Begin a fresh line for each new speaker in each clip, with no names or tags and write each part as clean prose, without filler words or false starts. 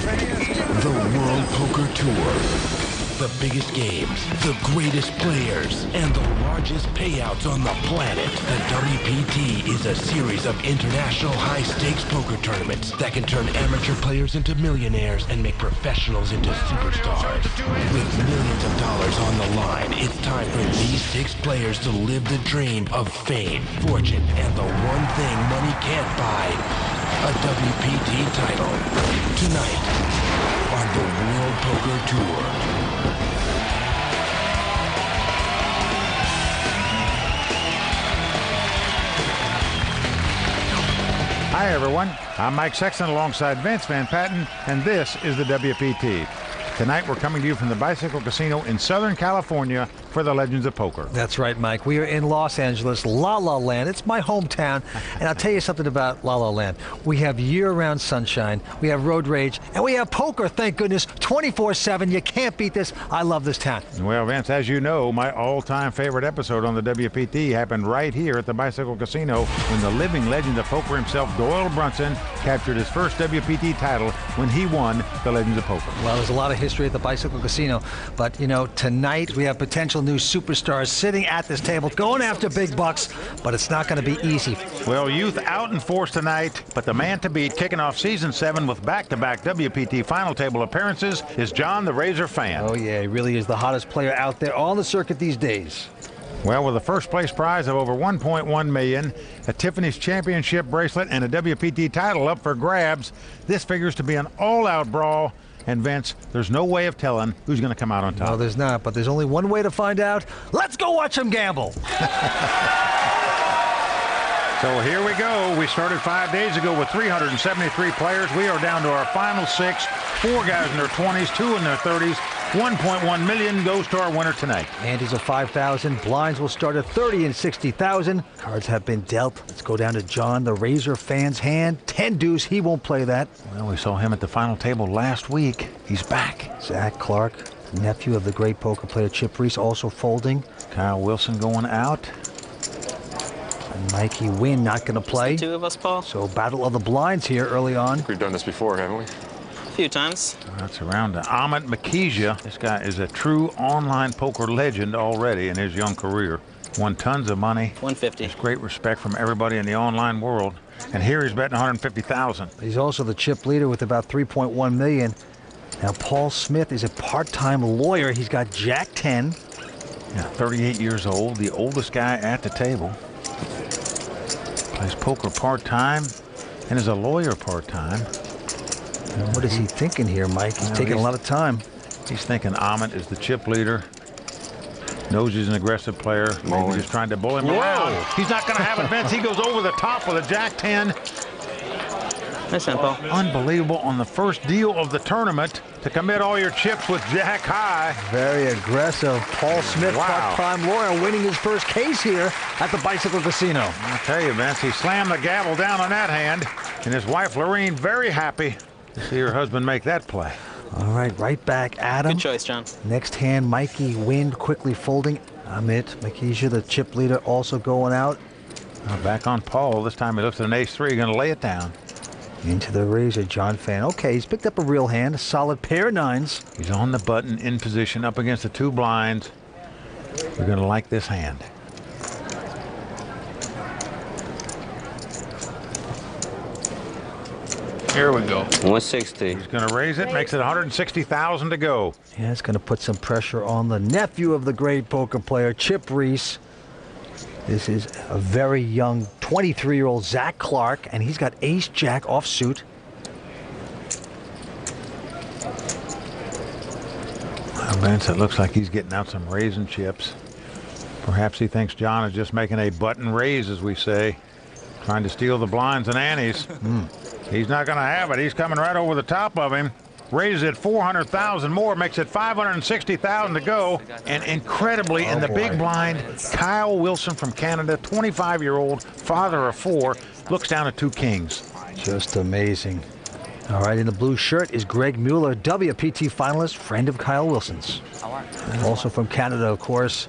The World Poker Tour. The biggest games, the greatest players, and the largest payouts on the planet. The WPT is a series of international high-stakes poker tournaments that can turn amateur players into millionaires and make professionals into superstars. With millions of dollars on the line, it's time for these 6 players to live the dream of fame, fortune, and the one thing money can't buy, a WPT title. Tonight, on the World Poker Tour.
Hi everyone, I'm Mike Sexton alongside Vince Van Patten, and this is the WPT. Tonight we're coming to you from the Bicycle Casino in Southern California for the Legends of Poker.
That's right, Mike. We are in Los Angeles, La La Land. It's my hometown, and I'll tell you something about La La Land. We have year-round sunshine, we have road rage, and we have poker, thank goodness, 24/7. You can't beat this. I love this town.
Well, Vince, as you know, my all-time favorite episode on the WPT happened right here at the Bicycle Casino when the living legend of poker himself, Doyle Brunson, captured his first WPT title when he won the Legends of Poker.
Well, there's a lot of history at the Bicycle Casino, but, you know, tonight we have potential new superstars sitting at this table going after big bucks, but it's not going to be easy.
Well, youth out in force tonight, but the man to beat kicking off Season 7 with back-to-back WPT final table appearances is John the Razor Fan.
Oh, yeah, he really is the hottest player out there on the circuit these days.
Well, with a first-place prize of over $1.1 million, a Tiffany's Championship bracelet, and a WPT title up for grabs, this figures to be an all-out brawl. And Vince, there's no way of telling who's going to come out on top.
No, there's not, but there's only one way to find out. Let's go watch him gamble.
So here we go. We started 5 days ago with 373 players. We are down to our final 6. 4 guys in their 20s, 2 in their 30s. $1.1 million goes to our winner tonight.
Antes of 5,000. Blinds will start at 30 and 60,000. Cards have been dealt. Let's go down to John the Razor Fan's hand. 10 deuce. He won't play that.
Well, we saw him at the final table last week. He's back.
Zach Clark, nephew of the great poker player Chip Reese, also folding.
Kyle Wilson going out.
And Mikey Wynn not going to play.
2 of us, Paul.
So battle of the blinds here early on.
We've done this before, haven't we?
A few times.
That's around Amit Makija. This guy is a true online poker legend already in his young career. Won tons of money.
150.
There's great respect from everybody in the online world. And here he's betting 150,000.
He's also the chip leader with about 3.1 million. Now Paul Smith is a part-time lawyer. He's got Jack 10.
Yeah, 38 years old, the oldest guy at the table. Plays poker part-time and is a lawyer part-time.
What is he thinking here, Mike? He's taking a lot of time.
He's thinking Amit is the chip leader. Knows he's an aggressive player. Maybe just trying to bull him around. He's not going to have it, Vince. He goes over the top with a Jack 10.
Nice hand, Paul.
Unbelievable on the first deal of the tournament to commit all your chips with Jack high.
Very aggressive. Paul Smith, part-time lawyer, winning his first case here at the Bicycle Casino.
I'll tell you, Vince, he slammed the gavel down on that hand, and his wife, Lorene, very happy to see her husband make that play.
All right back at him.
Good choice, John.
Next hand, Mikey Wynn quickly folding. Amit Makija, the chip leader, also going out.
Back on Paul. This time he looks at an ace-3, going to lay it down.
Into the razor, John Fan. Okay, he's picked up a real hand, a solid pair of 9s.
He's on the button, in position, up against the 2 blinds. You're going to like this hand.
Here we go.
160.
He's going to raise it, makes it 160,000 to go.
Yeah, it's going to put some pressure on the nephew of the great poker player, Chip Reese. This is a very young 23-year-old Zach Clark, and he's got ace-jack offsuit.
Well, Vince, it looks like he's getting out some raising chips. Perhaps he thinks John is just making a button raise, as we say, trying to steal the blinds and antes. He's not going to have it. He's coming right over the top of him. Raises it 400,000 more, makes it 560,000 to go. And incredibly, in the big blind, Kyle Wilson from Canada, 25-year-old, father of 4, looks down at 2 kings.
Just amazing. All right, in the blue shirt is Greg Mueller, WPT finalist, friend of Kyle Wilson's. Also from Canada, of course.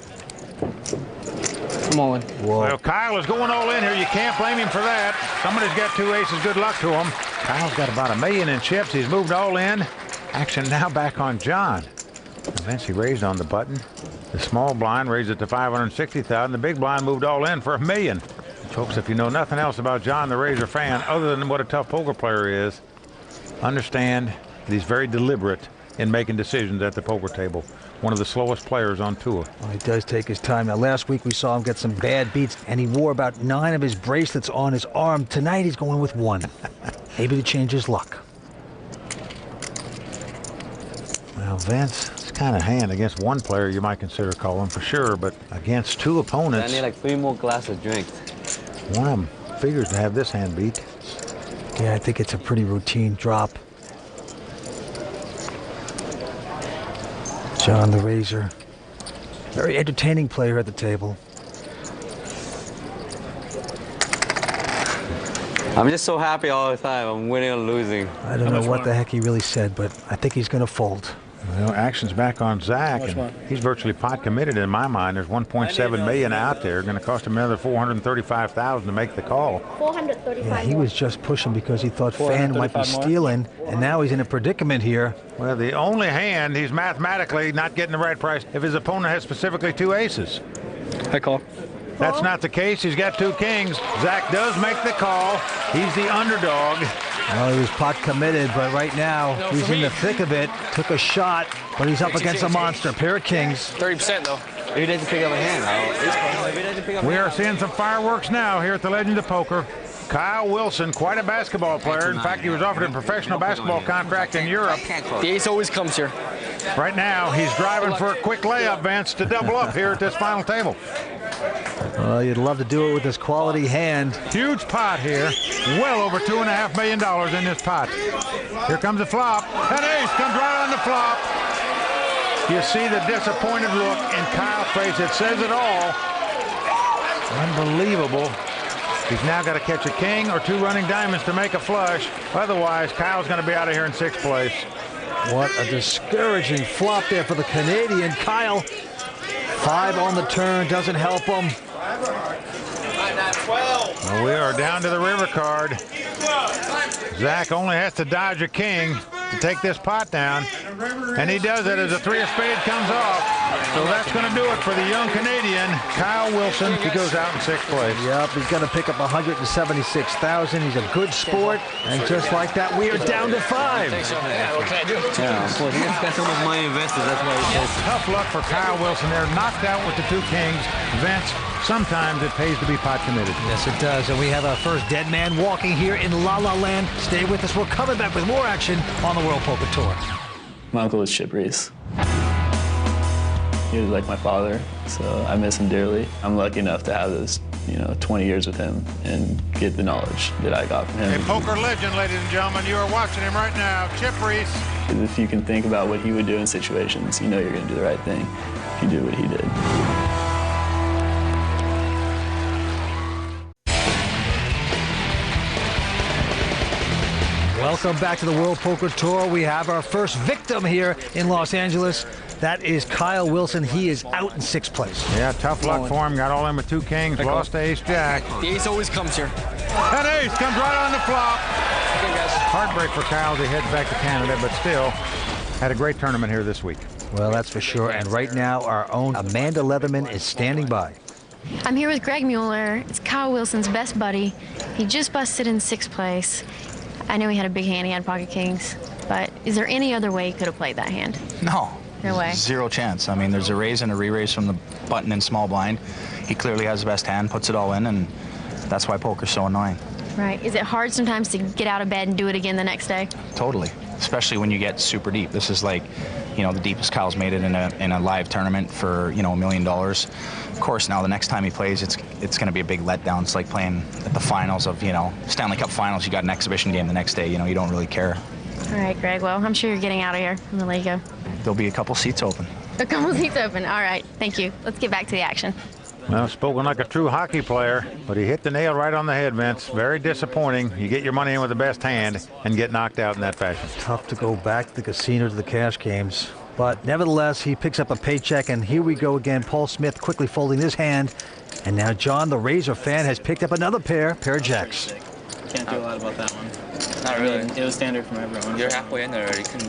Come on.
Whoa.
Well, Kyle is going all in here. You can't blame him for that. Somebody's got 2 aces. Good luck to him. Kyle's got about $1 million in chips. He's moved all in. Action now back on John. Vince, he raised on the button. The small blind raised it to $560,000. The big blind moved all in for $1 million. Folks, if you know nothing else about John the Razor fan, other than what a tough poker player is, understand that he's very deliberate in making decisions at the poker table. One of the slowest players on tour.
Well, he does take his time. Now, last week we saw him get some bad beats, and he wore about 9 of his bracelets on his arm. Tonight he's going with 1. Maybe to change his luck. Well, Vince, it's kind of hand against one player you might consider calling for sure, but against 2 opponents.
I need like 3 more glasses of drink.
One of them figures to have this hand beat.
Yeah, I think it's a pretty routine drop. John the Razor. Very entertaining player at the table.
I'm just so happy all the time. I'm winning or losing.
I don't know what the heck he really said, but I think he's going to fold.
Well, action's back on Zach, and he's virtually pot committed in my mind. There's $1.7 million out there. Going to cost him another $435,000 to make the call.
435.
Yeah, he was just pushing because he thought Fan might be stealing, and now he's in a predicament here.
Well, the only hand he's mathematically not getting the right price if his opponent has specifically 2 aces.
I call.
That's not the case. He's got 2 kings. Zach does make the call. He's the underdog.
Well, he was pot committed, but right now he's in the thick of it. Took a shot, but he's up against a monster. Pair of kings.
30% though.
Maybe he doesn't pick up a hand.
We are seeing some fireworks now here at the Legend of Poker. Kyle Wilson, quite a basketball player. In fact, he was offered a professional basketball contract in Europe.
The ace always comes here.
Right now, he's driving for a quick layup, Vince, to double up here at this final table.
Well, you'd love to do it with this quality hand.
Huge pot here. Well over $2.5 million in this pot. Here comes the flop. An ace comes right on the flop. You see the disappointed look in Kyle's face. It says it all. Unbelievable. He's now got to catch a king or 2 running diamonds to make a flush. Otherwise, Kyle's going to be out of here in 6th place.
What a discouraging flop there for the Canadian. Kyle, 5 on the turn, doesn't help him.
Well, we are down to the river card. Zach only has to dodge a king to take this pot down, and he does it as a 3 of spades comes off. So that's going to do it for the young Canadian, Kyle Wilson. He goes out in 6th place.
Yep, he's going to pick up $176,000. He's a good sport, and just like that, we are down to 5.
What can I do?
Yeah, of course. He got so much money invested. That's why he says.
Tough luck for Kyle Wilson there, knocked out with the 2 kings. Vince, sometimes it pays to be pot committed.
Yes, it does, and we have our first dead man walking here in La La Land. Stay with us. We're coming back with more action on the World Poker Tour.
My uncle was Chip Reese. He was like my father, so I miss him dearly. I'm lucky enough to have this, 20 years with him and get the knowledge that I got from him.
A poker legend, ladies and gentlemen. You are watching him right now, Chip Reese.
If you can think about what he would do in situations, you know you're going to do the right thing if you do what he did.
Welcome back to the World Poker Tour. We have our first victim here in Los Angeles. That is Kyle Wilson. He is out in 6th place.
Yeah, tough luck for him. Got all in with 2 kings, lost to ace-jack.
The ace always comes here.
An ace comes right on the flop. Heartbreak for Kyle as he heads back to Canada, but still had a great tournament here this week.
Well, that's for sure. And right now, our own Amanda Leatherman is standing by.
I'm here with Greg Mueller. It's Kyle Wilson's best buddy. He just busted in 6th place. I know he had a big hand. He had pocket kings. But is there any other way he could have played that hand?
No.
No way.
0 chance. I mean, there's a raise and a re-raise from the button and small blind. He clearly has the best hand, puts it all in, and that's why poker's so annoying.
Right. Is it hard sometimes to get out of bed and do it again the next day?
Totally. Especially when you get super deep. This is like, the deepest Kyle's made it in a live tournament for, $1 million. Of course, now the next time he plays, it's going to be a big letdown. It's like playing at the finals of, Stanley Cup finals. You got an exhibition game the next day. You don't really care.
All right, Greg. Well, I'm sure you're getting out of here. I'm going to let you go.
There'll be a couple seats open.
A couple seats open. All right. Thank you. Let's get back to the action.
Well, spoken like a true hockey player, but he hit the nail right on the head, Vince. Very disappointing. You get your money in with the best hand and get knocked out in that fashion.
Tough to go back to the casino to the cash games. But nevertheless, he picks up a paycheck, and here we go again. Paul Smith quickly folding his hand. And now John, the Razor fan, has picked up another pair of jacks.
Can't do a lot about that one.
Not really.
It was standard from everyone.
You're halfway in there already. You can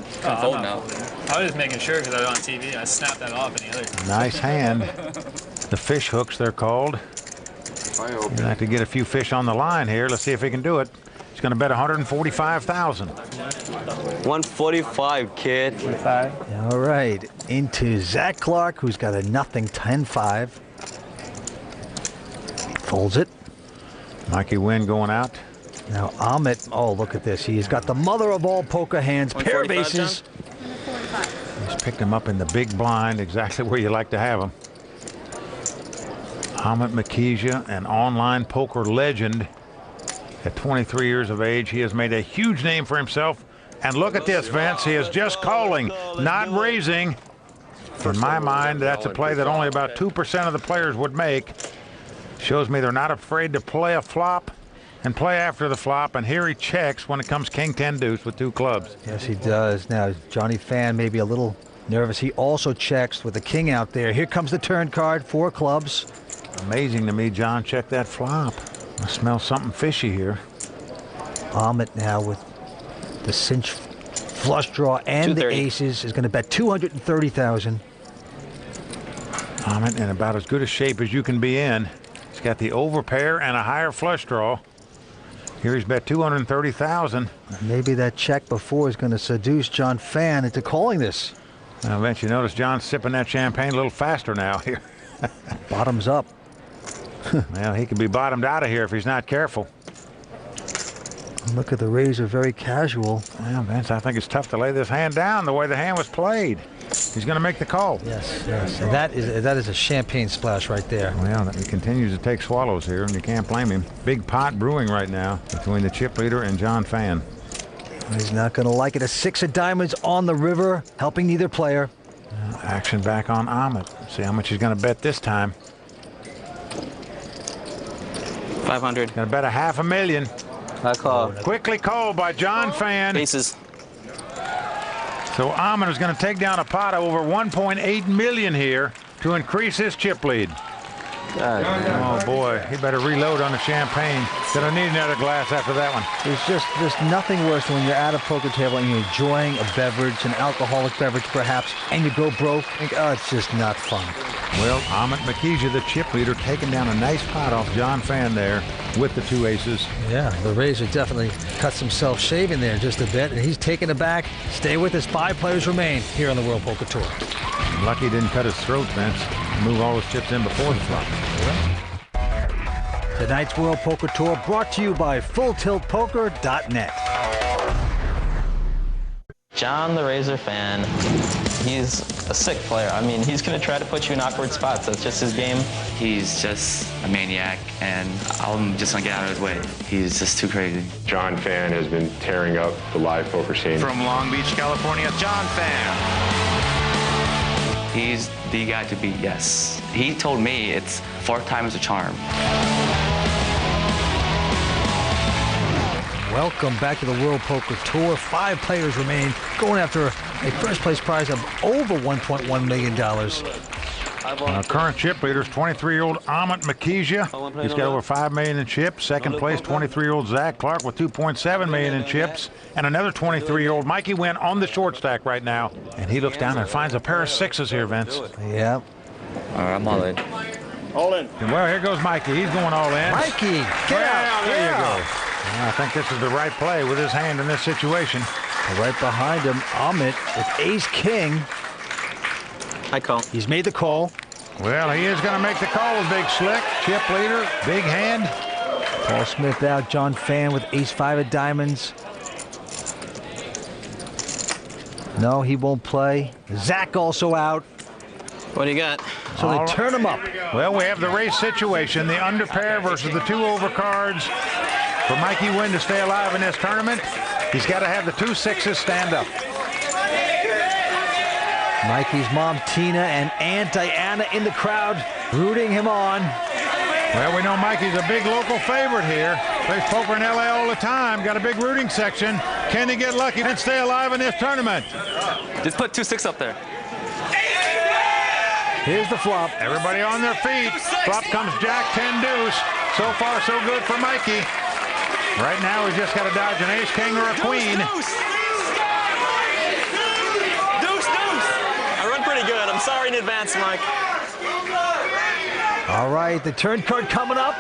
fold now.
I was just making sure because I was on TV. I snapped that off any other time.
Nice hand. The fish hooks, they're called. You'll have to get a few fish on the line here. Let's see if he can do it. He's going to bet 145,000.
145, kid.
45.
All right, into Zach Clark, who's got a nothing 10-5. Folds it.
Mikey Wynn going out.
Now Amit, oh, look at this. He's got the mother of all poker hands, pair of aces.
He's picked him up in the big blind, exactly where you like to have him. Amit Makija, an online poker legend. At 23 years of age, he has made a huge name for himself. And look at this, Vince. He is just calling, not raising. In my mind, that's a play that only about 2% of the players would make. Shows me they're not afraid to play a flop and play after the flop. And here he checks when it comes king 10 deuce with 2 clubs.
Yes, he does. Now, Johnny Fan may be a little nervous. He also checks with the king out there. Here comes the turn card, 4 clubs.
Amazing to me, John checked that flop. I smell something fishy here.
Amit now with the cinch flush draw and the aces is going to bet 230,000.
Amit in about as good a shape as you can be in. He's got the overpair and a higher flush draw. Here he's bet 230,000.
Maybe that check before is going to seduce John Fan into calling this.
Now, Vince, you notice John's sipping that champagne a little faster now here.
Bottoms up.
Well, he could be bottomed out of here if he's not careful.
Look at the razor, very casual.
Well, Vince, I think it's tough to lay this hand down the way the hand was played. He's going to make the call.
Yes, yes. And that is a champagne splash right there.
Well, he continues to take swallows here, and you can't blame him. Big pot brewing right now between the chip leader and John Fan.
He's not going to like it. A 6 of diamonds on the river, helping neither player.
Action back on Amit. See how much he's going to bet this time.
500.
Going to bet $500,000.
I call.
Quickly called by John Fan.
Aces.
So Amit is going to take down a pot of over 1.8 million here to increase his chip lead. Oh boy, he better reload on the champagne. Gonna need another glass after that one.
There's nothing worse than when you're at a poker table and you're enjoying a beverage, an alcoholic beverage perhaps, and you go broke. Oh, it's just not fun.
Well, Amit Makija, the chip leader, taking down a nice pot off John Fan there with the 2 aces.
Yeah, the razor definitely cuts himself shaving there just a bit, and he's taking it back. Stay with us. 5 players remain here on the World Poker Tour.
Lucky he didn't cut his throat, Vince. Move all his chips in before the flop.
Tonight's World Poker Tour brought to you by FullTiltPoker.net.
John the Razor Fan, he's a sick player. I mean, he's going to try to put you in awkward spots. That's just his game.
He's just a maniac, and I'm just going to get out of his way. He's just too crazy.
John Fan has been tearing up the live poker scene.
From Long Beach, California, John Fan.
He's the guy to beat, yes. He told me it's 4 times the charm.
Welcome back to the World Poker Tour. 5 players remain, going after a first place prize of over $1.1 million.
Current chip leader is 23-year-old Amit Makija. He's got over $5 million in chips. Second place, 23-year-old Zach Clark with $2.7 million in chips. And another 23-year-old Mikey Wynn on the short stack right now. And he looks down and finds a pair of 6s here, Vince.
Yeah.
All right, I'm all in.
All in.
And well, here goes Mikey. He's going all in.
Mikey, get out.
There you go. Well, I think this is the right play with his hand in this situation.
Right behind him, Amit with ace-king.
I call.
He's made the call.
Well, he is going to make the call with Big Slick. Chip leader, big hand.
Paul Smith out, John Fan with ace-5 of diamonds. No, he won't play. Zach also out.
What do you got?
So they turn him up.
Well, we have the race situation, the under pair versus the 2 overcards. For Mikey Wynn to stay alive in this tournament, he's got to have the 2 6s stand up.
Mikey's mom, Tina, and Aunt Diana in the crowd, rooting him on.
Well, we know Mikey's a big local favorite here. Plays poker in LA all the time. Got a big rooting section. Can he get lucky and stay alive in this tournament?
Just put 2 6 up there.
Here's the flop.
Everybody on their feet. Flop comes Jack 10 deuce. So far, so good for Mikey. Right now, he's just got to dodge an ace, king, or a queen.
Deuce. I run pretty good. I'm sorry in advance, Mike.
All right, the turn card coming up.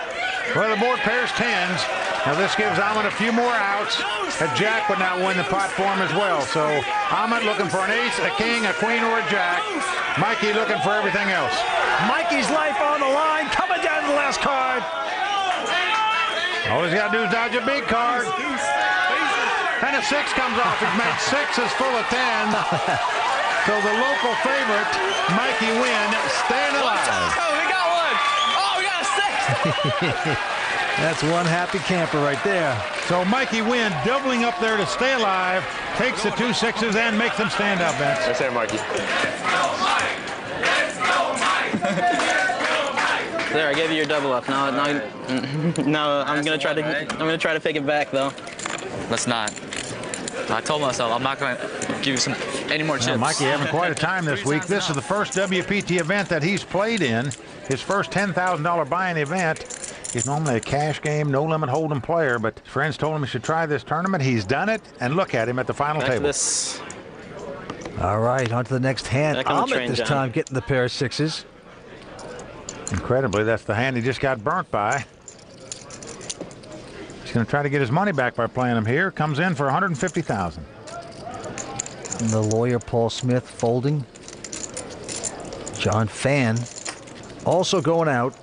Well, the board pairs tens. Now this gives Ahmed a few more outs. A jack would now win the pot for him as well. So Ahmed looking for an ace, a king, a queen, or a jack. Mikey looking for everything else.
Mikey's life on the line, coming down to the last card.
All he's got to do is dodge a big card. And a 6 comes off. He's made 6s full of 10s. So the local favorite, Mikey Wynn, staying alive.
Oh, we got one. Oh, we got a 6.
That's one happy camper right there.
So Mikey Wynn doubling up there to stay alive, takes the 2 6s and makes them stand up, Vince.
That's it, Mikey.
There, I gave you your double up. No, I'm gonna try to pick it back though.
Let's not. I told myself I'm not going to give you any more chips.
Well, Mikey having quite a time this week. This is the first WPT event that he's played in. His first $10,000 buy-in event. He's normally a cash game, no limit hold'em player, but friends told him he should try this tournament. He's done it, and look at him at the final table.
This.
All right, on to the next hand. Ahmed this time getting the pair of 6s.
Incredibly, that's the hand he just got burnt by. He's going to try to get his money back by playing him here. Comes in for $150,000.
And the lawyer Paul Smith folding. John Fan also going out.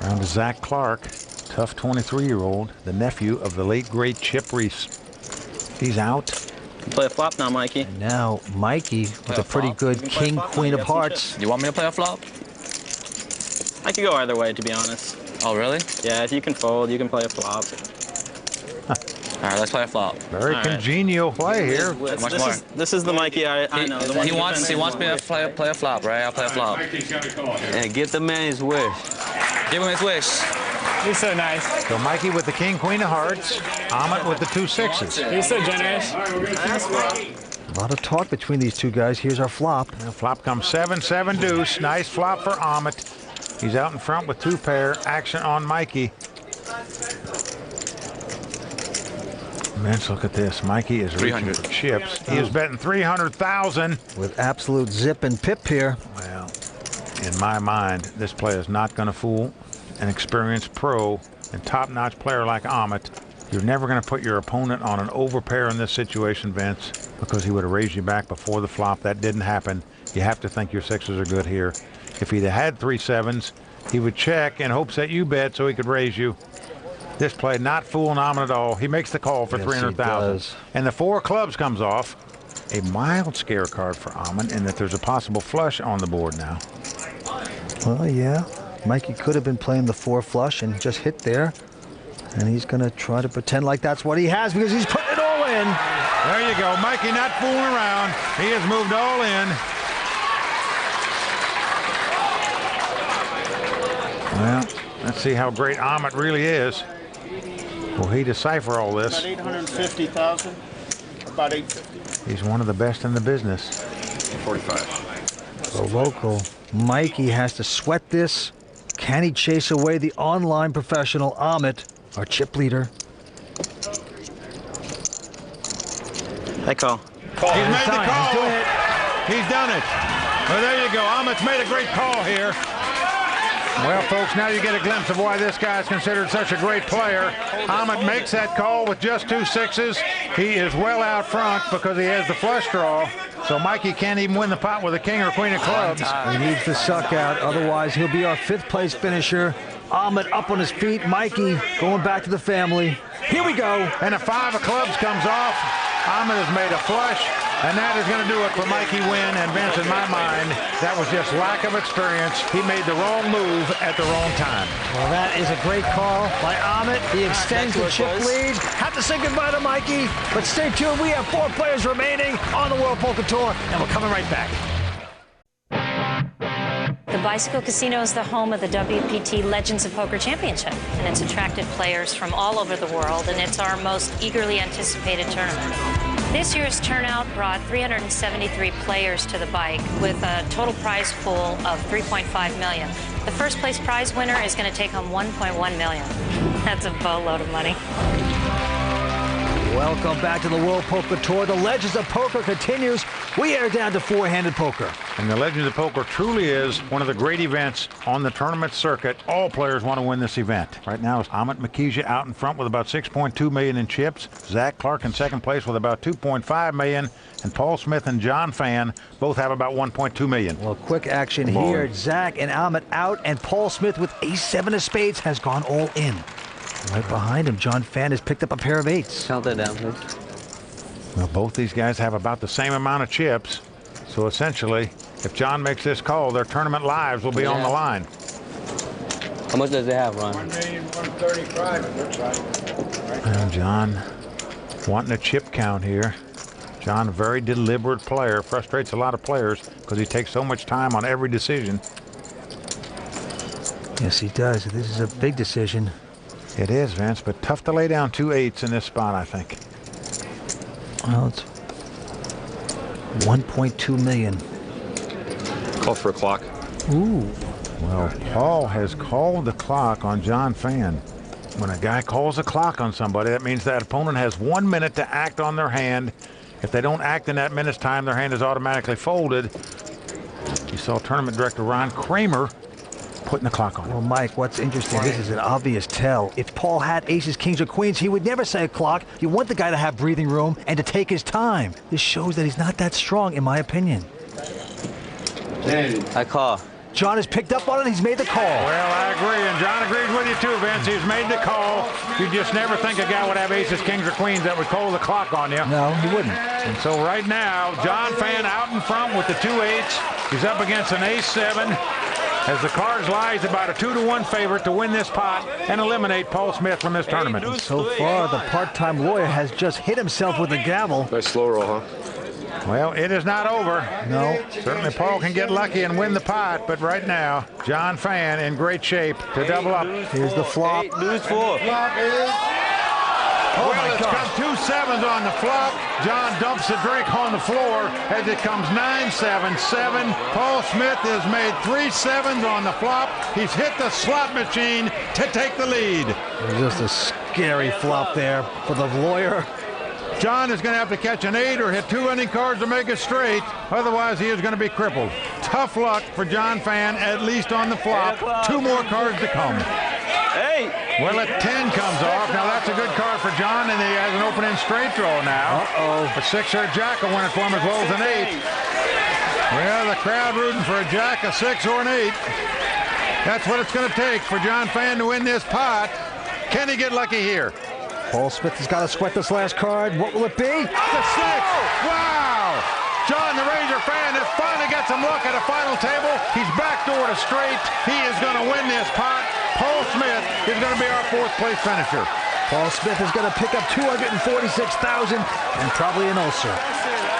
Round to Zach Clark, tough 23-year-old, the nephew of the late great Chip Reese. He's out.
Play a flop now, Mikey.
And now Mikey with a pretty good king, queen of hearts.
You want me to play a flop?
I could go either way, to be honest.
Oh, really?
Yeah, if you can fold, you can play a flop.
All right, let's play a flop.
Very congenial play here.
This is the Mikey I know.
He wants me to play a flop, right? I'll play a flop.
And give the man his wish.
Give him his wish.
He's so nice.
So Mikey with the king, queen of hearts. Ahmed with the 2 6s.
He's so generous.
A lot of talk between these two guys. Here's our flop.
And flop comes 7-7 deuce. Nice flop for Ahmed. He's out in front with 2 pair. Action on Mikey. Vince, look at this. Mikey is reaching for chips. He is betting $300,000
with absolute zip and pip here.
Well, in my mind, this play is not going to fool an experienced pro and top-notch player like Ahmed. You're never going to put your opponent on an overpair in this situation, Vince, because he would have raised you back before the flop. That didn't happen. You have to think your 6s are good here. If he'd have had 3 7s, he would check in hopes that you bet so he could raise you. This play not fooling Ahmed at all. He makes the call for $300,000. And the 4 clubs comes off. A mild scare card for Ahmed in that there's a possible flush on the board now.
Well, yeah. Mikey could have been playing the 4 flush and just hit there. And he's going to try to pretend like that's what he has because he's putting it all in.
There you go. Mikey not fooling around. He has moved all in. Well, let's see how great Ahmed really is. Will he decipher all this?
About 850,000. About 850.
He's one of the best in the business.
45.
The local Mikey has to sweat this. Can he chase away the online professional Ahmed, our chip leader?
I call.
He's made the call. He's done it. Well, there you go. Ahmed's made a great call here. Well, folks, now you get a glimpse of why this guy is considered such a great player. Ahmed makes that call with just 2 6s. He is well out front because he has the flush draw. So Mikey can't even win the pot with a king or queen of clubs.
He needs the suck out. Otherwise, he'll be our 5th place finisher. Ahmed up on his feet. Mikey going back to the family. Here we go.
And a 5 of clubs comes off. Ahmed has made a flush. And that is going to do it for Mikey Wynn. And Vince, in my mind, that was just lack of experience. He made the wrong move at the wrong time.
Well, that is a great call by Ahmed. He extends the chip lead. Have to say goodbye to Mikey. But stay tuned. We have 4 players remaining on the World Poker Tour. And we're coming right back.
The Bicycle Casino is the home of the WPT Legends of Poker Championship, and it's attracted players from all over the world, and it's our most eagerly anticipated tournament. This year's turnout brought 373 players to the bike with a total prize pool of $3.5 million. The first place prize winner is going to take home $1.1 million. That's a boatload of money.
Welcome back to the World Poker Tour. The Legends of Poker continues. We are down to four-handed poker.
And the Legends of Poker truly is one of the great events on the tournament circuit. All players want to win this event. Right now, it's Amit Makija out in front with about $6.2 million in chips. Zach Clark in second place with about $2.5 million. And Paul Smith and John Fan both have about $1.2 million.
Well, quick action here. Zach and Amit out, and Paul Smith with ace-7 of spades has gone all in. Right behind him, John Fan has picked up a pair of eights.
Count that down, please.
Well, both these guys have about the same amount of chips. So essentially, if John makes this call, their tournament lives will be on the line.
How much does it have, Ron?
1,135, it looks like.
And John wanting a chip count here. John, a very deliberate player, frustrates a lot of players because he takes so much time on every decision.
Yes, he does. This is a big decision.
It is, Vince, but tough to lay down 2 8s in this spot, I think.
Well, it's 1.2 million.
Call for a clock.
Ooh.
Well, Paul has called the clock on John Fan. When a guy calls a clock on somebody, that means that opponent has 1 minute to act on their hand. If they don't act in that minute's time, their hand is automatically folded. You saw tournament director Ron Kramer putting the clock on.
Well, Mike, what's interesting, this is an obvious tell. If Paul had aces, kings, or queens, he would never say a clock. You want the guy to have breathing room and to take his time. This shows that he's not that strong, in my opinion.
I call.
John has picked up on it. He's made the call.
Well, I agree, and John agrees with you too, Vince. He's made the call. You just never think a guy would have aces, kings, or queens that would call the clock on you.
No, he wouldn't.
And so right now, John Fan out in front with the 2 8s. He's up against an ace-7. As the cards lie, he's about a 2-to-1 favorite to win this pot and eliminate Paul Smith from this tournament.
So far, the part-time lawyer has just hit himself with a gavel.
Nice slow roll, huh?
Well, it is not over.
No.
Certainly Paul can get lucky and win the pot, but right now, John Fan in great shape to double up.
Here's the flop.
Lose 4.
Flop is...
Oh, well, it's got 2 7s on the flop. John dumps the drink on the floor as it comes 9-7-7. Paul Smith has made 3 7s on the flop. He's hit the slot machine to take the lead.
Just a scary flop there for the lawyer.
John is going to have to catch an 8 or hit 2 winning cards to make it straight. Otherwise, he is going to be crippled. Tough luck for John Fan, at least on the flop. 2 more cards to come. Well, a 10 comes off. Now, that's a good card for John, and he has an open-end straight draw now. A 6 or a jack will win it for him as well as an 8. Well, the crowd rooting for a jack, a 6, or an 8. That's what it's going to take for John Fan to win this pot. Can he get lucky here?
Paul Smith has got to sweat this last card. What will it be?
The 6! Wow! John the Razor Fan has finally got some luck at a final table. He's backdoored a straight. He is going to win this pot. Paul Smith is going to be our 4th place finisher.
Paul Smith is going to pick up $246,000 and probably an ulcer.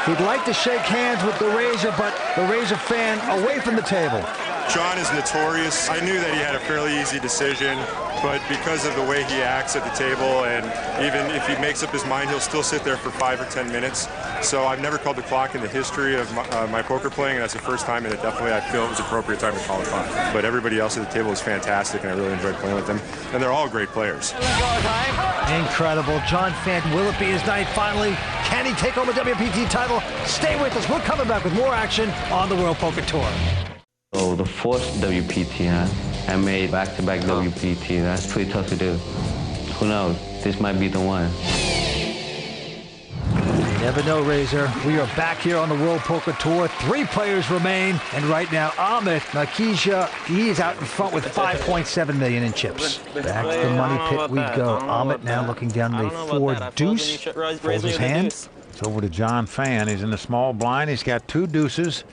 He'd like to shake hands with the Razor, but the Razor Fan away from the table.
John is notorious. I knew that he had a fairly easy decision, but because of the way he acts at the table, and even if he makes up his mind, he'll still sit there for 5 or 10 minutes. So I've never called the clock in the history of my poker playing, and that's the first time, and I feel it was appropriate time to call the clock. But everybody else at the table is fantastic, and I really enjoyed playing with them. And they're all great players.
Incredible. John Fan, will it be his night finally? Can he take home a WPT title? Stay with us. We're coming back with more action on the World Poker Tour.
Oh, the 4th WPT, huh? I made back-to-back WPT. That's pretty tough to do. Who knows? This might be the one.
You never know, Razor. We are back here on the World Poker Tour. 3 players remain. And right now, Amit Makija, he is out in front with $5.7 million in chips. Back to the money pit we go. Amit now looking down the 4 deuce. Folds his hand.
It's over to John Fan. He's in the small blind. He's got 2 deuces.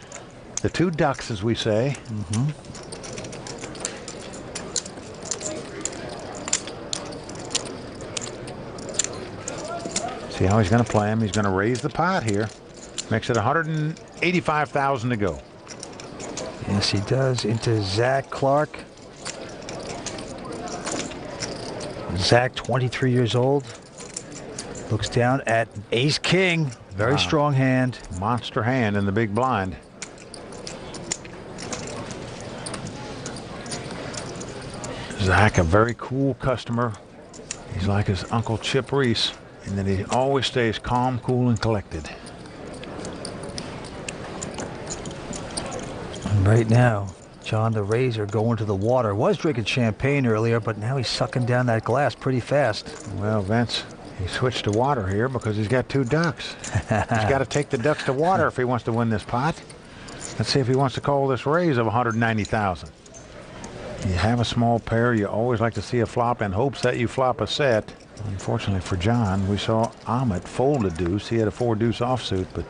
The 2 ducks, as we say. See how he's going to play him. He's going to raise the pot here. Makes it $185,000 to go.
Yes, he does. Into Zach Clark. Zach, 23 years old. Looks down at Ace King. Very strong hand.
Monster hand in the big blind. Zach, a very cool customer. He's like his Uncle Chip Reese and that he always stays calm, cool, and collected.
And right now, John the Razor going to the water. Was drinking champagne earlier, but now he's sucking down that glass pretty fast.
Well, Vince, he switched to water here because he's got 2 ducks. He's got to take the ducks to water if he wants to win this pot. Let's see if he wants to call this raise of $190,000. You have a small pair, you always like to see a flop in hopes that you flop a set. Unfortunately for John, we saw Ahmet fold a deuce. He had a 4-deuce offsuit, but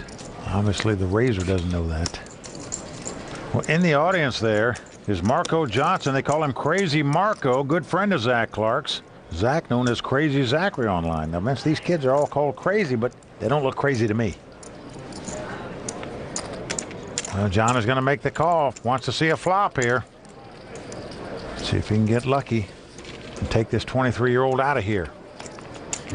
obviously the Razor doesn't know that. Well, in the audience there is Marco Johnson. They call him Crazy Marco, good friend of Zach Clark's. Zach known as Crazy Zachary online. Now, Vince, these kids are all called crazy, but they don't look crazy to me. Well, John is going to make the call. Wants to see a flop here. See if he can get lucky and take this 23-year-old out of here.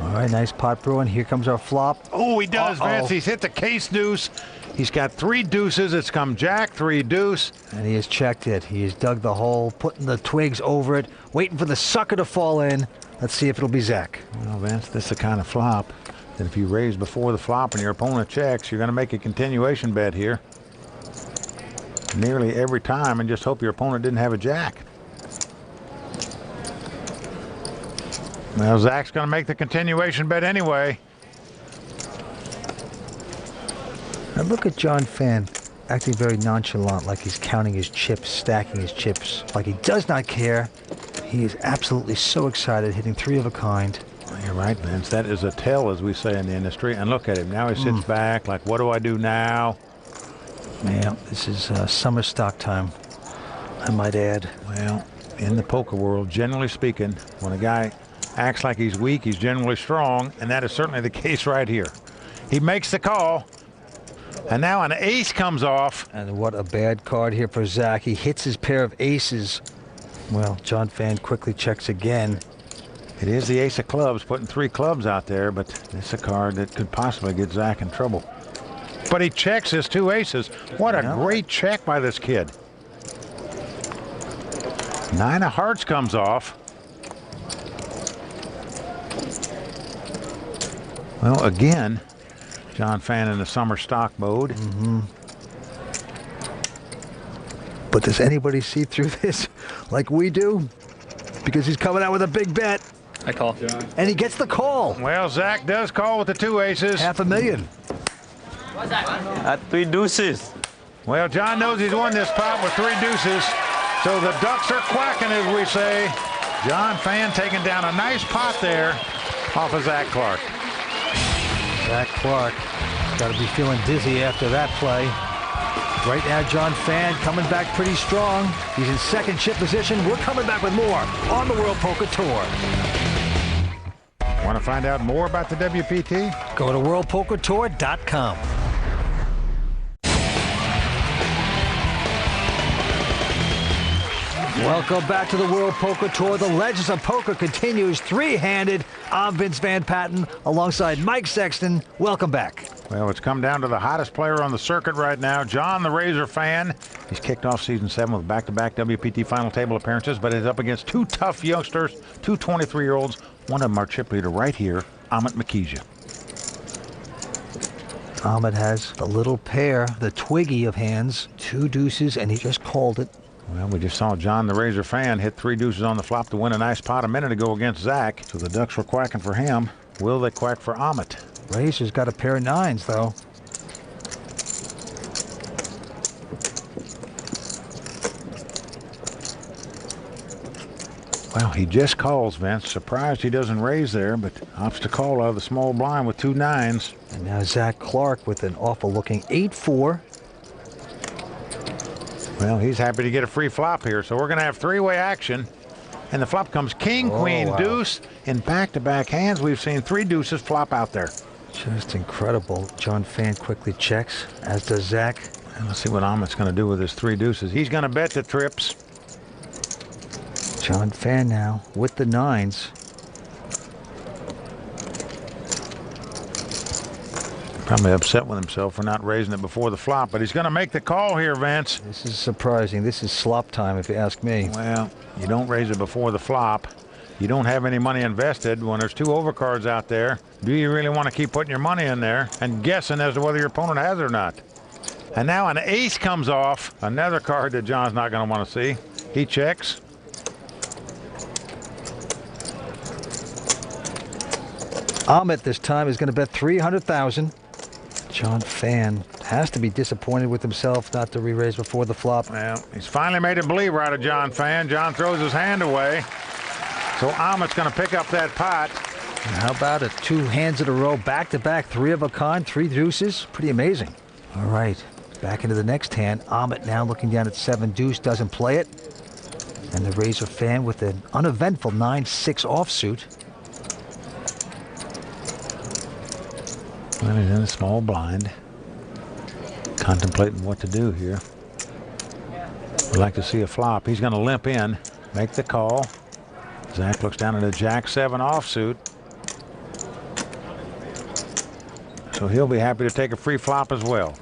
All right, nice pot brewing. Here comes our flop.
Oh, he does, Vince. He's hit the case deuce. He's got 3 deuces. It's come jack, 3 deuce.
And he has checked it. He has dug the hole, putting the twigs over it, waiting for the sucker to fall in. Let's see if it'll be Zach.
Well, Vince, this is the kind of flop that if you raise before the flop and your opponent checks, you're going to make a continuation bet here. Nearly every time, and just hope your opponent didn't have a jack. Well, Zach's going to make the continuation bet anyway.
Now look at John Fan acting very nonchalant, like he's counting his chips, stacking his chips, like he does not care. He is absolutely so excited, hitting 3 of a kind.
Well, you're right, Vince. That is a tell, as we say in the industry. And look at him. Now he sits back like, what do I do now?
Yeah, this is summer stock time, I might add.
Well, in the poker world, generally speaking, when a guy acts like he's weak, he's generally strong, and that is certainly the case right here. He makes the call, and now an ace comes off.
And what a bad card here for Zach. He hits his pair of aces. Well, John Fan quickly checks again.
It is the ace of clubs, putting 3 clubs out there, but it's a card that could possibly get Zach in trouble. But he checks his 2 aces. What a great check by this kid. 9 of hearts comes off. Well, again, John Fan in the summer stock mode.
But does anybody see through this like we do? Because he's coming out with a big bet.
I call.
And he gets the call.
Well, Zach does call with the 2 aces.
$500,000.
At 3 deuces.
Well, John knows he's won this pot with 3 deuces. So the ducks are quacking, as we say. John Fan taking down a nice pot there off of Zach Clark.
Zach Clark got to be feeling dizzy after that play. Right now, John Fan coming back pretty strong. He's in second chip position. We're coming back with more on the World Poker Tour.
Want to find out more about the WPT?
Go to worldpokertour.com. Welcome back to the World Poker Tour. The Legends of Poker continues three-handed. I'm Vince Van Patten alongside Mike Sexton. Welcome back.
Well, it's come down to the hottest player on the circuit right now, John the Razor Fan. He's kicked off season 7 with back-to-back WPT final table appearances, but is up against 2 tough youngsters, 2 23-year-olds. One of them our chip leader right here, Ahmet Makija.
Ahmet has the little pair, the twiggy of hands, 2 deuces, and he just called it.
Well, we just saw John the Razor Fan hit 3 deuces on the flop to win a nice pot a minute ago against Zach. So the ducks were quacking for him. Will they quack for Ahmet?
Razor's got a pair of 9s, though.
Well, he just calls, Vince. Surprised he doesn't raise there, but opts to call out of the small blind with 2 9s.
And now Zach Clark with an awful-looking 8-4.
Well, he's happy to get a free flop here, so we're going to have 3-way action. And the flop comes king, queen, deuce. In back-to-back hands, we've seen 3 deuces flop out there.
Just incredible. John Fan quickly checks, as does Zach.
And let's see what Ahmet's going to do with his 3 deuces. He's going to bet the trips.
John Fan now with the 9s.
Probably upset with himself for not raising it before the flop, but he's going to make the call here, Vince.
This is surprising. This is slop time, if you ask me.
Well, you don't raise it before the flop. you don't have any money invested, when there's 2 overcards out there, do you really want to keep putting your money in there and guessing as to whether your opponent has it or not? And now an ace comes off, another card that John's not going to want to see. He checks.
Amit this time is going to bet $300,000. John Fan has to be disappointed with himself not to re-raise before the flop.
Well, he's finally made a believer out of John Fan. John throws his hand away. So Amit's going to pick up that pot.
And how about it? 2 hands in a row, back-to-back, 3 of a kind, 3 deuces. Pretty amazing. All right, back into the next hand. Amit now looking down at 7 deuce, doesn't play it. And the Razor Fan with an uneventful 9-6 offsuit.
Well, he's in a small blind, contemplating what to do here. Would like to see a flop. He's going to limp in, make the call. Zach looks down at a Jack-7 offsuit. So he'll be happy to take a free flop as well.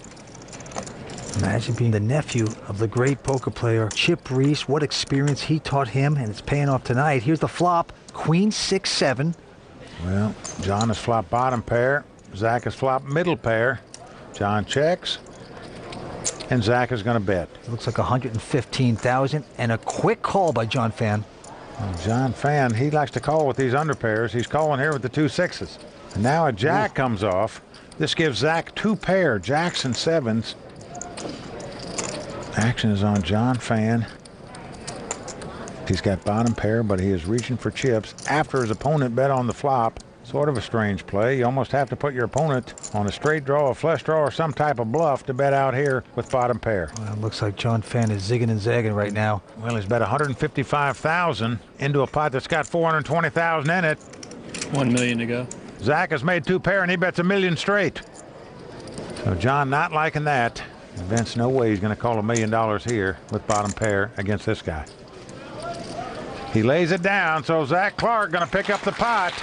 Imagine being the nephew of the great poker player Chip Reese. What experience he taught him, and it's paying off tonight. Here's the flop, Queen 6-7.
Well, John has flopped bottom pair. Zach has flopped middle pair. John checks. And Zach is going to bet.
Looks like $115,000 and a quick call by John Fan.
Well, John Fan, he likes to call with these under pairs. He's calling here with the 2 6s. And now a Jack comes off. This gives Zach 2 pair, Jacks and 7s. Action is on John Fan. He's got bottom pair, but he is reaching for chips after his opponent bet on the flop. Sort of a strange play. You almost have to put your opponent on a straight draw, a flush draw, or some type of bluff to bet out here with bottom pair.
Well, it looks like John Fan is zigging and zagging right now.
Well, he's bet $155,000 into a pot that's got $420,000 in it.
$1 million to go.
Zach has made 2 pair, and he bets $1 million straight. So John not liking that. And Vince, no way he's going to call $1 million here with bottom pair against this guy. He lays it down, so Zach Clark going to pick up the pot.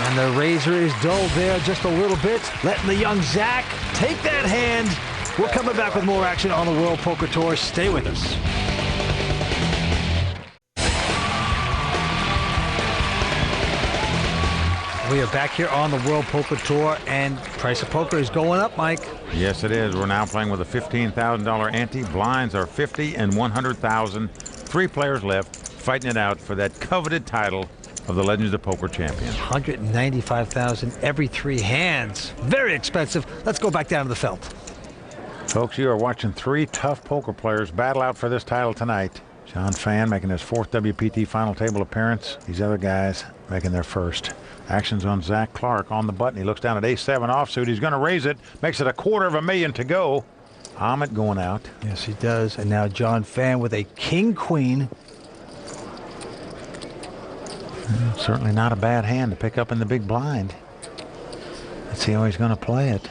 And the razor is dulled there just a little bit, letting the young Zach take that hand. We're coming back with more action on the World Poker Tour. Stay with us. We are back here on the World Poker Tour, and price of poker is going up, Mike.
Yes, it is. We're now playing with a $15,000 ante. Blinds are 50 and 100,000. 3 players left, fighting it out for that coveted title of the Legends of Poker champion.
$195,000 every 3 hands. Very expensive. Let's go back down to the felt.
Folks, you are watching 3 tough poker players battle out for this title tonight. John Fan making his 4th WPT final table appearance. These other guys making their first. Action's on Zach Clark on the button. He looks down at ace-7 offsuit. He's going to raise it. Makes it $250,000 to go. Amit going out.
Yes, he does. And now John Fan with a king-queen.
Certainly not a bad hand to pick up in the big blind. Let's see how he's going to play it.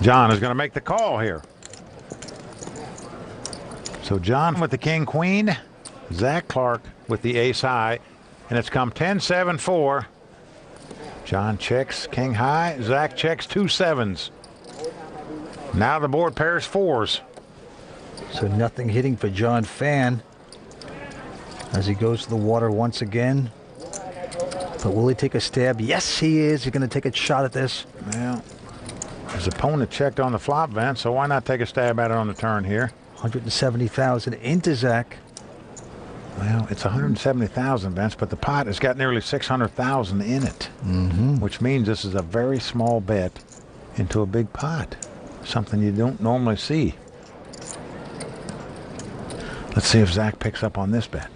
John is going to make the call here. So John with the king-queen, Zach Clark with the ace-high, and it's come 10-7-4. John checks king high, Zach checks 2 7s. Now the board pairs 4s.
So nothing hitting for John Fan as he goes to the water once again. But will he take a stab? Yes, he is. He's going to take a shot at this.
Well, his opponent checked on the flop, Vince, so why not take a stab at it on the turn here?
$170,000 into Zach.
Well, it's $170,000, Vince, but the pot has got nearly $600,000 in it, which means this is a very small bet into a big pot, something you don't normally see. Let's see if Zach picks up on this bet.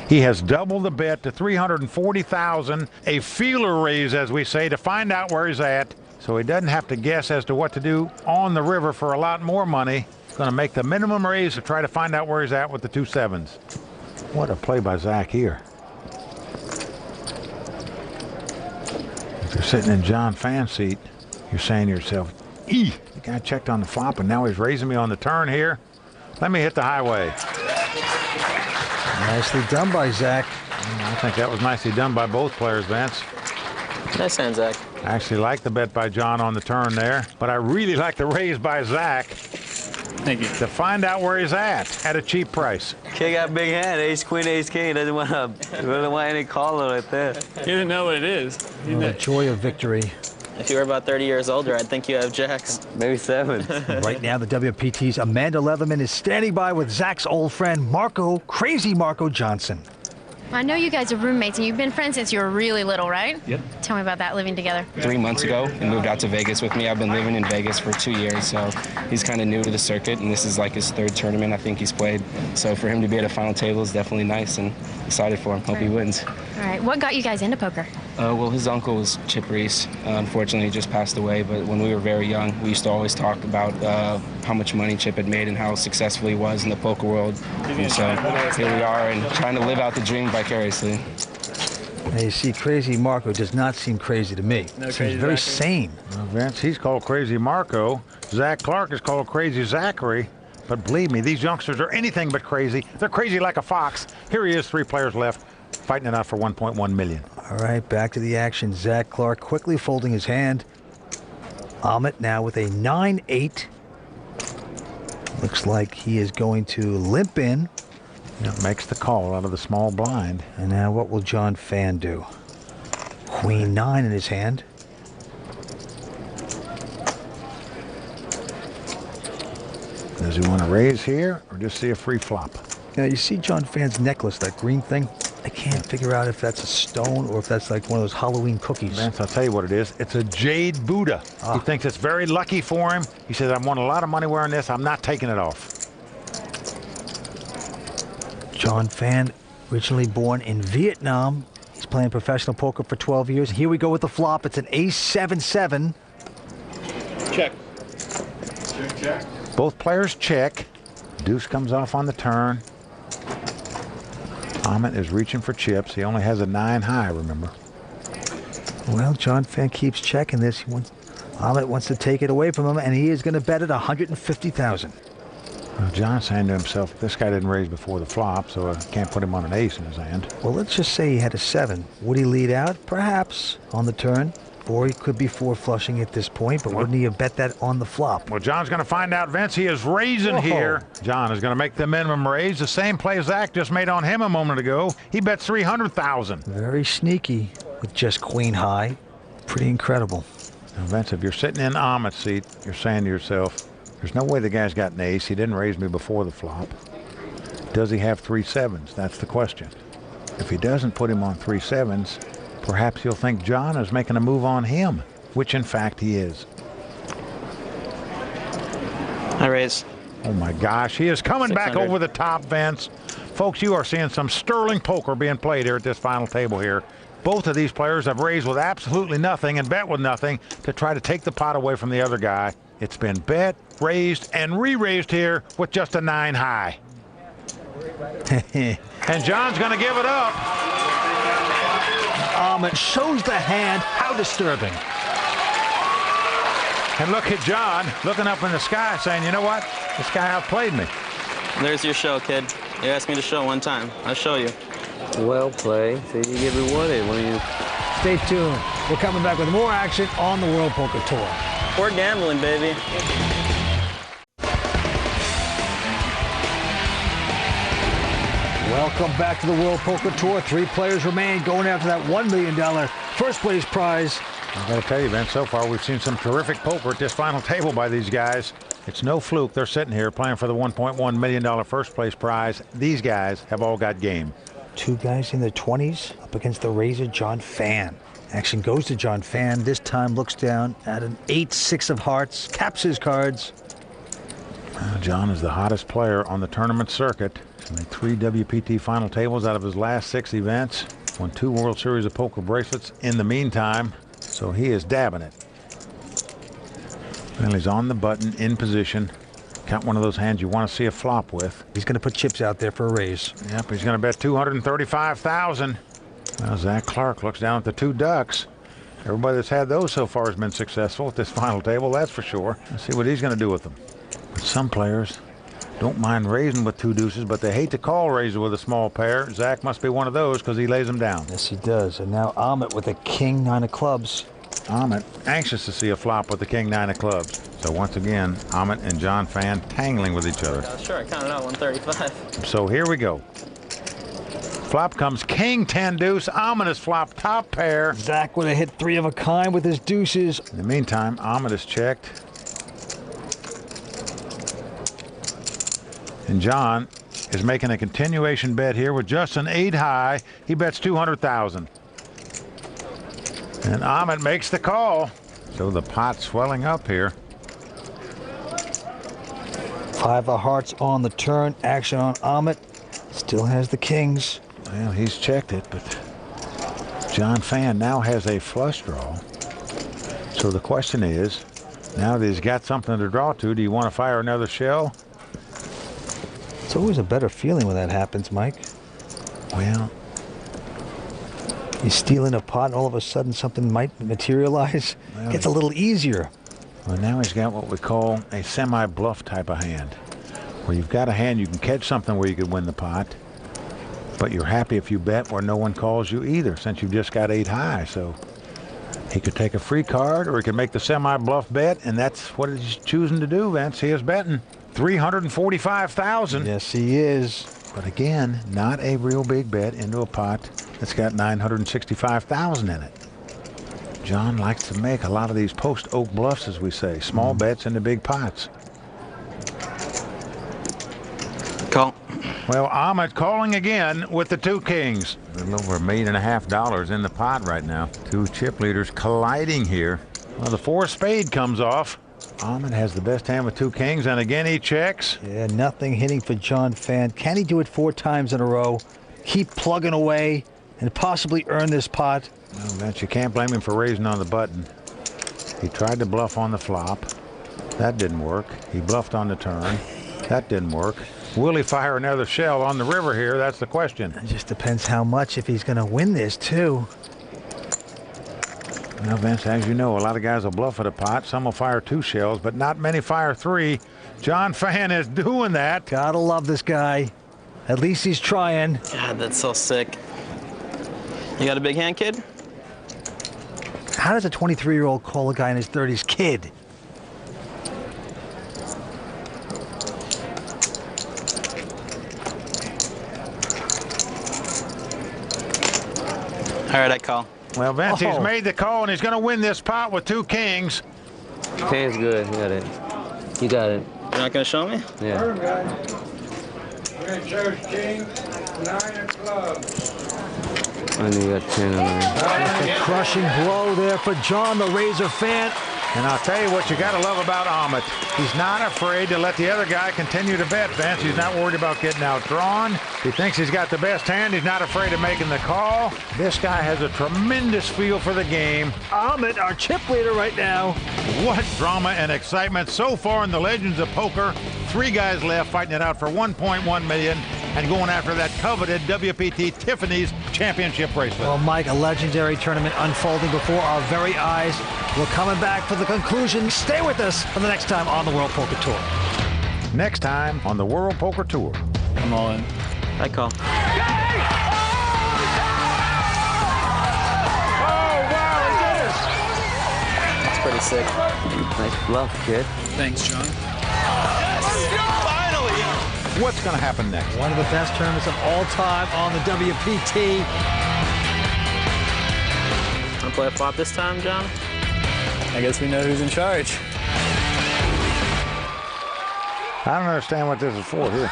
He has doubled the bet to $340,000, a feeler raise, as we say, to find out where he's at, so he doesn't have to guess as to what to do on the river for a lot more money. He's going to make the minimum raise to try to find out where he's at with the 2 7s. What a play by Zach here. If you're sitting in John Fan's seat, you're saying to yourself, the guy checked on the flop and now he's raising me on the turn here. Let me hit the highway.
Nicely done by Zach.
I think that was nicely done by both players, Vince.
Nice hand, Zach.
I actually like the bet by John on the turn there, but I really like the raise by Zach.
Thank you.
To find out where he's at a cheap price.
Kid got big hand, ace, queen, ace, king. Doesn't want any caller right there.
He didn't know what it is.
Oh, the joy of victory.
If you were about 30 years older, I'd think you have jacks.
Maybe 7.
Right now, the WPT's Amanda Leatherman is standing by with Zach's old friend, Crazy Marco Johnson.
I know you guys are roommates, and you've been friends since you were really little, right?
Yep.
Tell me about that, living together.
3 months ago, he moved out to Vegas with me. I've been living in Vegas for 2 years, so he's kind of new to the circuit, and this is like his 3rd tournament I think he's played. So for him to be at a final table is definitely nice, and excited for him. Hope he wins.
All right, what got you guys into poker?
Well, his uncle was Chip Reese. Unfortunately, he just passed away, but when we were very young, we used to always talk about how much money Chip had made and how successful he was in the poker world. And so here we are and trying to live out the dream vicariously.
Now you see, Crazy Marco does not seem crazy to me.
No,
seems very sane.
Well, Vince, he's called Crazy Marco. Zach Clark is called Crazy Zachary. But believe me, these youngsters are anything but crazy. They're crazy like a fox. Here he is, 3 players left, fighting it out for $1.1 million.
All right, back to the action. Zach Clark quickly folding his hand. Amit now with a 9-8. Looks like he is going to limp in.
It makes the call out of the small blind.
And now what will John Fan do? Queen 9 in his hand.
Does he want to raise here or just see a free flop?
Now you see John Fan's necklace, that green thing? I can't figure out if that's a stone or if that's like one of those Halloween cookies.
Vance, I'll tell you what it is. It's a jade Buddha. He thinks it's very lucky for him. He says, I've won a lot of money wearing this. I'm not taking it off.
John Fan, originally born in Vietnam. He's playing professional poker for 12 years. Here we go with the flop. It's an ace-7-7.
Check.
Check.
Both players check. Deuce comes off on the turn. Amit is reaching for chips. He only has a 9 high, remember.
Well, John Fan keeps checking this. Amit wants to take it away from him, and he is going to bet it $150,000.
Well, John's saying to himself, this guy didn't raise before the flop, so I can't put him on an ace in his hand.
Well, let's just say he had a 7. Would he lead out? Perhaps on the turn. Or he could be 4 flushing at this point, but wouldn't he have bet that on the flop?
Well, John's going to find out, Vince. He is raising here. John is going to make the minimum raise. The same play Zach just made on him a moment ago. He bet $300,000.
Very sneaky with just queen high. Pretty incredible.
Now, Vince, if you're sitting in Amit's seat, you're saying to yourself, there's no way the guy's got an ace. He didn't raise me before the flop. Does he have 3 7s? That's the question. If he doesn't put him on 3 7s, perhaps you'll think John is making a move on him, which in fact he is.
I raise.
Oh my gosh, he is coming back over the top, Vince. Folks, you are seeing some sterling poker being played here at this final table here. Both of these players have raised with absolutely nothing and bet with nothing to try to take the pot away from the other guy. It's been bet, raised, and re-raised here with just a 9 high. And John's going to give it up.
It shows the hand. How disturbing.
And look at John looking up in the sky saying, you know what? This guy outplayed me.
There's your show, kid. You asked me to show one time. I'll show you.
Well played. So you get rewarded when you...
Stay tuned. We're coming back with more action on the World Poker Tour.
We're gambling, baby.
Welcome back to the World Poker Tour. 3 players remain going after that $1 million first place prize.
I got to tell you, Vince, so far we've seen some terrific poker at this final table by these guys. It's no fluke. They're sitting here playing for the $1.1 million first place prize. These guys have all got game.
2 guys in their 20s up against the razor John Fan. Action goes to John Fan. This time looks down at an 8-6 of hearts, caps his cards.
John is the hottest player on the tournament circuit. He's made 3 WPT final tables out of his last 6 events. Won 2 World Series of Poker bracelets in the meantime. So he is dabbing it. Well, he's on the button, in position. Count one of those hands you want to see a flop with.
He's going to put chips out there for a raise.
Yep, he's going to bet $235,000. Well, Zach Clark looks down at the 2 ducks. Everybody that's had those so far has been successful at this final table, that's for sure. Let's see what he's going to do with them. Some players don't mind raising with 2 deuces, but they hate to call raises with a small pair. Zach must be one of those because he lays them down.
Yes, he does. And now Ahmet with a king 9 of clubs.
Ahmet anxious to see a flop with the king 9 of clubs. So once again, Ahmet and John Fan tangling with each other.
Sure, I counted out 135.
So here we go. Flop comes king 10 deuce. Ominous flop top pair.
Zach would have hit 3 of a kind with his deuces.
In the meantime, Ahmet is checked. And John is making a continuation bet here with just an 8 high. He bets 200,000. And Ahmet makes the call. So the pot's swelling up here.
5 of hearts on the turn. Action on Ahmet. Still has the kings.
Well, he's checked it, but John Fan now has a flush draw. So the question is, now that he's got something to draw to, do you want to fire another shell?
It's always a better feeling when that happens, Mike.
Well,
he's stealing a pot and all of a sudden something might materialize.
Well,
Gets a little easier.
Well, now he's got what we call a semi-bluff type of hand, where you've got a hand you can catch something where you could win the pot, but you're happy if you bet where no one calls you either, since you've just got 8 high. So he could take a free card, or he could make the semi-bluff bet, and that's what he's choosing to do, Vince. He is betting 345,000.
Yes, he is.
But again, not a real big bet into a pot that's got 965,000 in it. John likes to make a lot of these post-oak bluffs, as we say, small bets into big pots.
Call.
Well, Ahmet calling again with the 2 kings. A little over $1.5 million in the pot right now. 2 chip leaders colliding here. Well, the 4 of spade comes off. Ahmet has the best hand with 2 kings, and again he checks.
Yeah, nothing hitting for John Fan. Can he do it 4 times in a row? Keep plugging away and possibly earn this pot?
Well, Vince, you can't blame him for raising on the button. He tried to bluff on the flop. That didn't work. He bluffed on the turn. That didn't work. Will he fire another shell on the river here? That's the question.
It just depends how much, if he's going to win this, too.
Well, Vince, as you know, a lot of guys will bluff at a pot. Some will fire 2 shells, but not many fire 3. John Fan is doing that.
Gotta love this guy. At least he's trying.
God, that's so sick. You got a big hand, kid?
How does a 23-year-old call a guy in his 30s kid?
All right, I call.
Well, Vince, he's made the call, and he's going to win this pot with 2 kings.
King's good. You got it. You got it.
You're not going to show me?
Yeah.
We're going to chose king, 9 of clubs.
I knew you got 10 on there.
Just a crushing blow there for John, the Razor Fan.
And I'll tell you what you got to love about Ahmet. He's not afraid to let the other guy continue to bet, Vince. He's not worried about getting outdrawn. He thinks he's got the best hand. He's not afraid of making the call. This guy has a tremendous feel for the game.
Ahmet, our chip leader right now.
What drama and excitement so far in the Legends of Poker. 3 guys left fighting it out for $1.1 million and going after that coveted WPT Tiffany's championship bracelet.
Well, Mike, a legendary tournament unfolding before our very eyes. We're coming back for the conclusion. Stay with us for the next time on the World Poker Tour.
Next time on the World Poker Tour.
I'm all in. I call. That's pretty sick.
Nice bluff, kid.
Thanks, John.
Finally!
What's going to happen next?
One of the best tournaments of all time on the WPT.
Want to play a flop this time, John?
I guess we know who's in charge.
I don't understand what this is for here.